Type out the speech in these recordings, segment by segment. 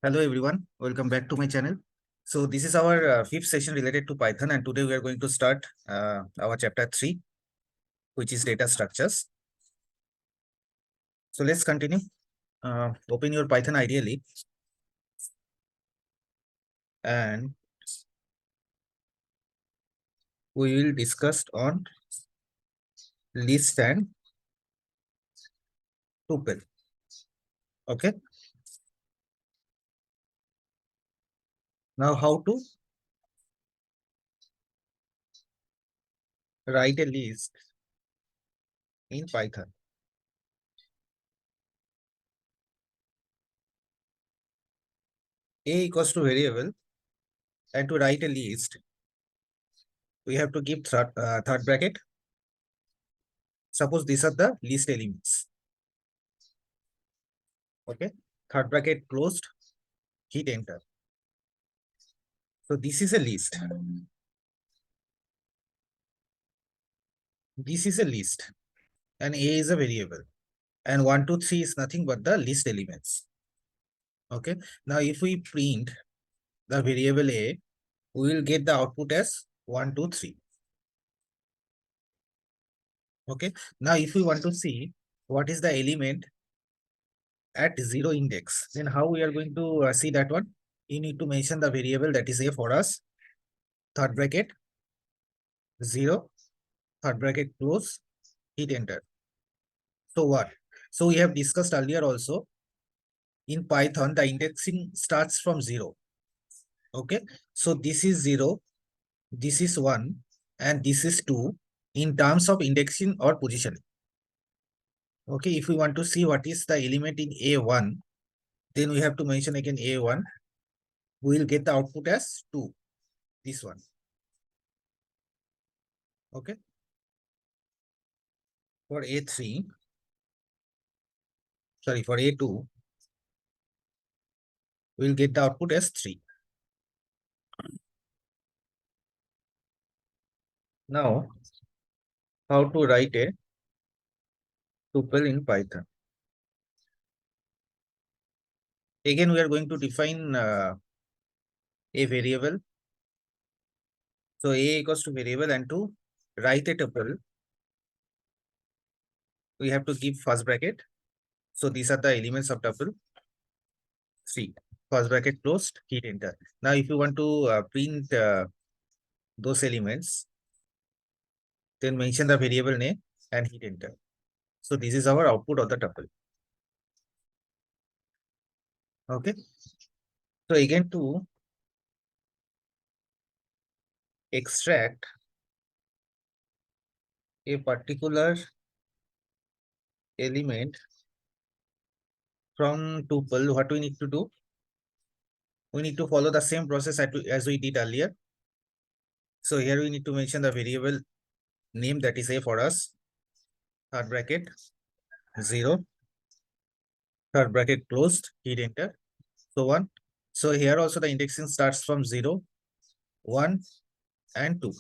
Hello everyone, welcome back to my channel. So this is our fifth session related to Python, and today we are going to start our chapter 3, which is data structures. So let's continue. Open your Python ideally and we will discuss on list and tuple. Okay. Now how to write a list in Python. A equals to variable, and to write a list, we have to give third bracket. Suppose these are the list elements. Okay. Third bracket closed, hit enter. So this is a list. This is a list and A is a variable, and 1, 2, 3 is nothing but the list elements. Okay. Now if we print the variable A, we will get the output as 1, 2, 3. Okay. Now if we want to see what is the element at 0 index, then how we are going to see that one? You need to mention the variable that is A for us. Third bracket 0, third bracket close, hit enter. So what? So we have discussed earlier also, in Python the indexing starts from 0. Okay, so this is 0, this is 1, and this is 2 in terms of indexing or positioning. Okay, if we want to see what is the element in A1, then we have to mention again A1. We will get the output as 2, this one. Okay, for A3, sorry, for A2, we will get the output as 3. Now, how to write a tuple in Python? Again, we are going to define a variable. So A equals to variable, and to write a tuple, we have to give first bracket. So these are the elements of tuple. 3. First bracket closed, hit enter. Now if you want to print those elements, then mention the variable name and hit enter. So this is our output of the tuple. Okay. So again, to extract a particular element from tuple, what we need to do? We need to follow the same process as we did earlier. So here we need to mention the variable name, that is A for us. Third bracket 0, third bracket closed, hit enter. So 1. So here also the indexing starts from 0, 1, and 2.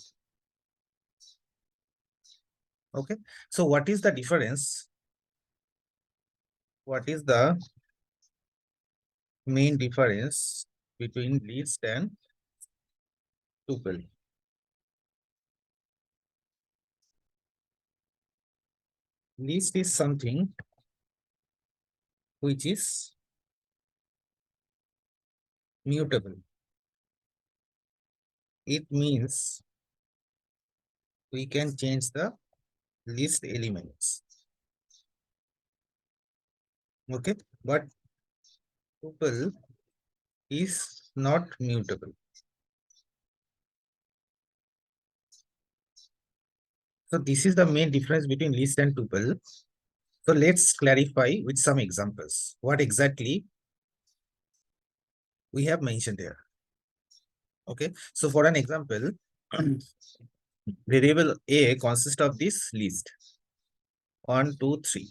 Okay. So what is the difference? What is the main difference between list and tuple? List is something which is mutable. It means we can change the list elements. Okay, but tuple is not mutable. So this is the main difference between list and tuple. So let's clarify with some examples what exactly we have mentioned here. Okay, so for an example, variable A consists of this list 1, 2, 3.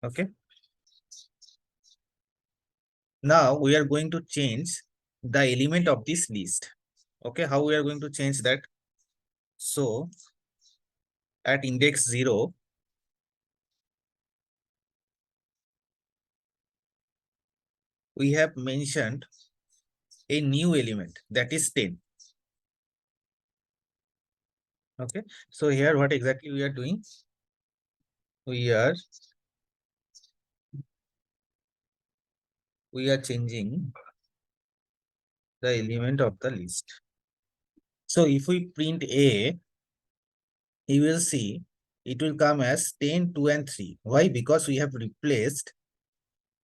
Okay, now we are going to change the element of this list. Okay, how we are going to change that? So at index 0, we have mentioned a new element that is 10. Okay, so here what exactly we are doing? We are changing the element of the list. So if we print A, you will see it will come as 10, 2, and 3. Why? Because we have replaced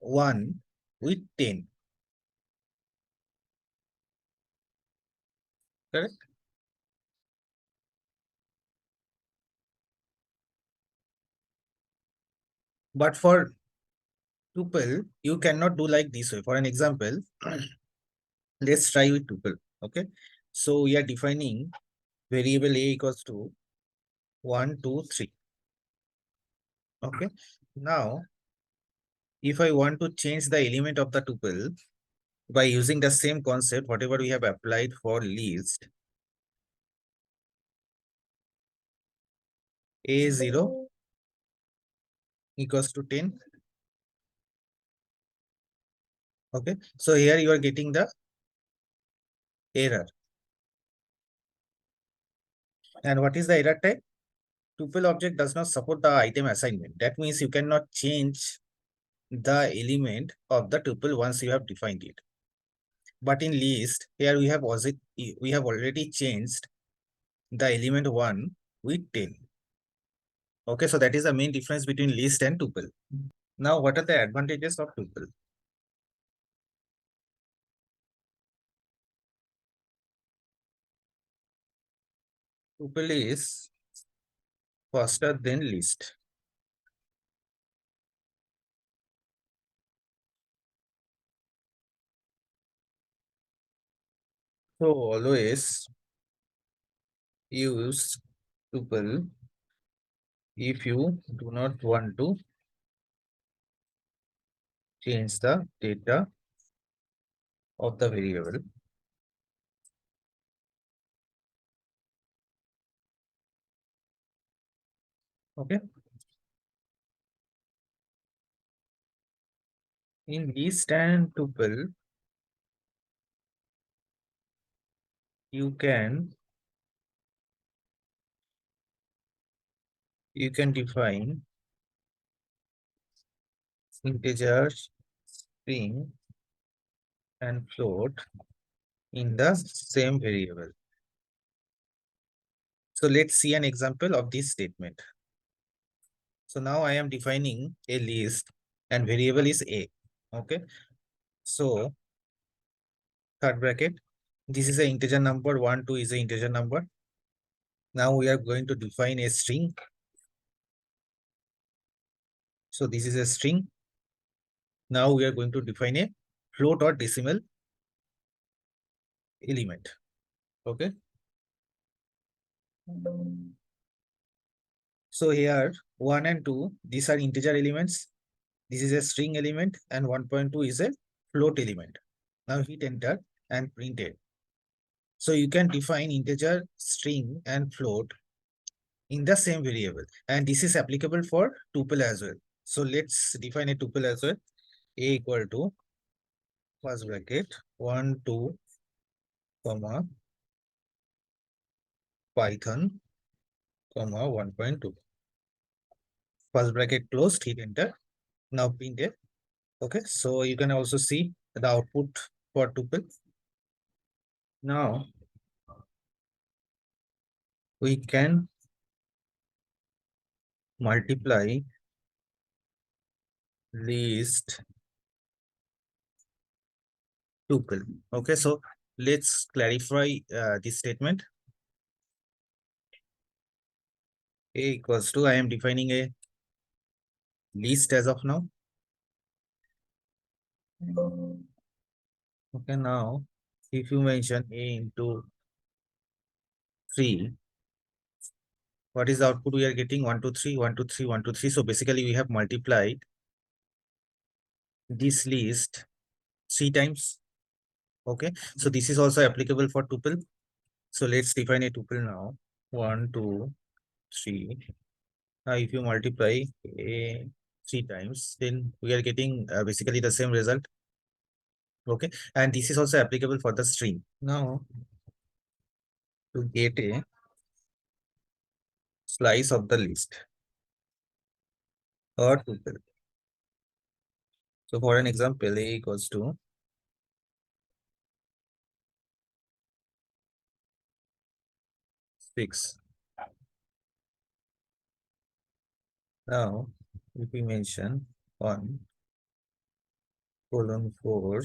1 with 10. Correct? But for tuple, you cannot do like this way. For an example, let's try with tuple. Okay. So we are defining variable A equals to 1, 2, 3. Okay. Now, if I want to change the element of the tuple by using the same concept, whatever we have applied for list, A0 equals to 10. Okay. So here you are getting the error. And what is the error type? Tuple object does not support the item assignment. That means you cannot change the element of the tuple once you have defined it. But in list, here we have already changed the element 1 with 10. Okay, so that is the main difference between list and tuple. Now, what are the advantages of tuple? Tuple is faster than list. So always use tuple if you do not want to change the data of the variable. Okay. In list and tuple, you can define integer, string, and float in the same variable. So let's see an example of this statement. So now I am defining a list and variable is A. Okay. So third bracket, this is an integer number, 1, 2 is an integer number. Now we are going to define a string. So this is a string. Now we are going to define a float or decimal element. Okay. So here 1 and 2, these are integer elements. This is a string element and 1.2 is a float element. Now hit enter and print it. So you can define integer, string, and float in the same variable. And this is applicable for tuple as well. So let's define a tuple as well. A equal to first bracket 1, 2, comma, Python, comma 1.2. First bracket closed, hit enter. Now print it. Okay, so you can also see the output for tuple. Now we can multiply list tuple. Okay, so let's clarify this statement. A equals to, I am defining a list as of now. Okay, now if you mention A into 3, what is the output we are getting? 1, 2, 3, 1, 2, 3, 1, 2, 3. So basically we have multiplied this list 3 times. Okay, so this is also applicable for tuple. So let's define a tuple now. 1, 2, 3. Now if you multiply A 3 times, then we are getting basically the same result. Okay, and this is also applicable for the string. Now, to get a slice of the list or tuple. So for an example, a equals to 6. Now, if we mention 1 colon 4,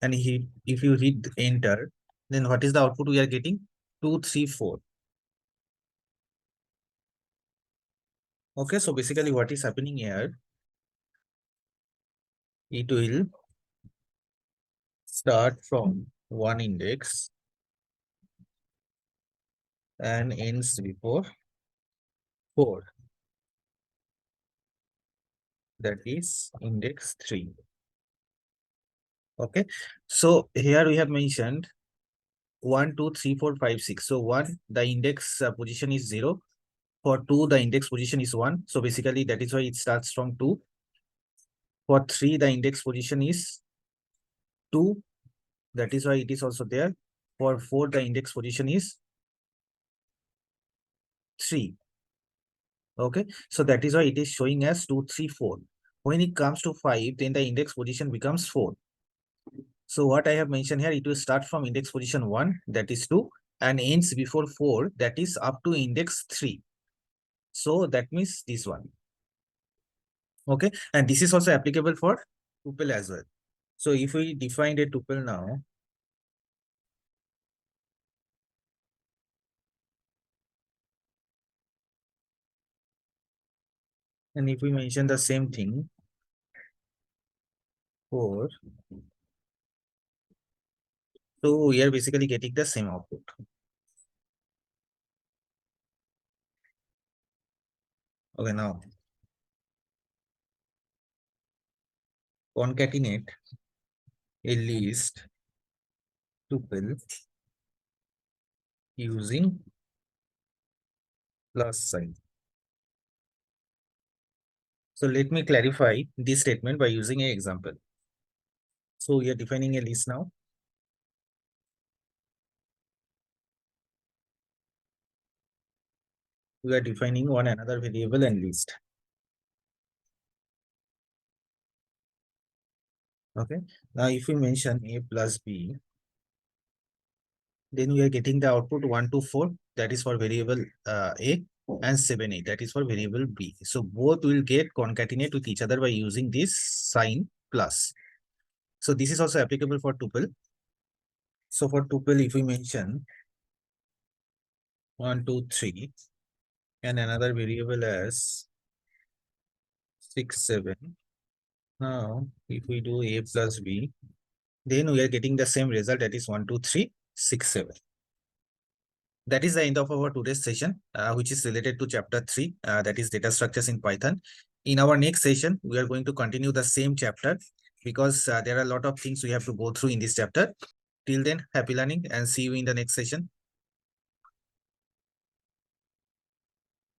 and if you hit enter, then what is the output we are getting? 2, 3, 4. Okay, so basically what is happening here, it will start from one index and ends before 4. That is index 3. Okay, so here we have mentioned 1, 2, 3, 4, 5, 6. So 1, the index position is 0. For 2, the index position is 1. So basically that is why it starts from 2. For 3, the index position is 2. That is why it is also there. For 4, the index position is 3. Okay, so that is why it is showing as 2, 3, 4. When it comes to 5, then the index position becomes 4. So what I have mentioned here, it will start from index position 1, that is 2, and ends before 4, that is up to index 3. So that means this one. Okay, and this is also applicable for tuple as well. So if we define a tuple now, and if we mention the same thing for, so we are basically getting the same output. Okay, now concatenate a list tuple using plus sign. So let me clarify this statement by using an example. So we are defining a list now. We are defining one another variable and list. Okay. Now if we mention a plus b, then we are getting the output 1 to 4, that is for variable a, and 7, 8, that is for variable b. So both will get concatenate with each other by using this sign plus. So this is also applicable for tuple. So for tuple, if we mention 1, 2, 3, and another variable as 6, 7. Now, if we do a plus b, then we are getting the same result, that is 1, 2, 3, 6, 7. That is the end of our today's session, which is related to chapter 3, that is data structures in Python. In our next session, we are going to continue the same chapter because there are a lot of things we have to go through in this chapter. Till then, happy learning and see you in the next session.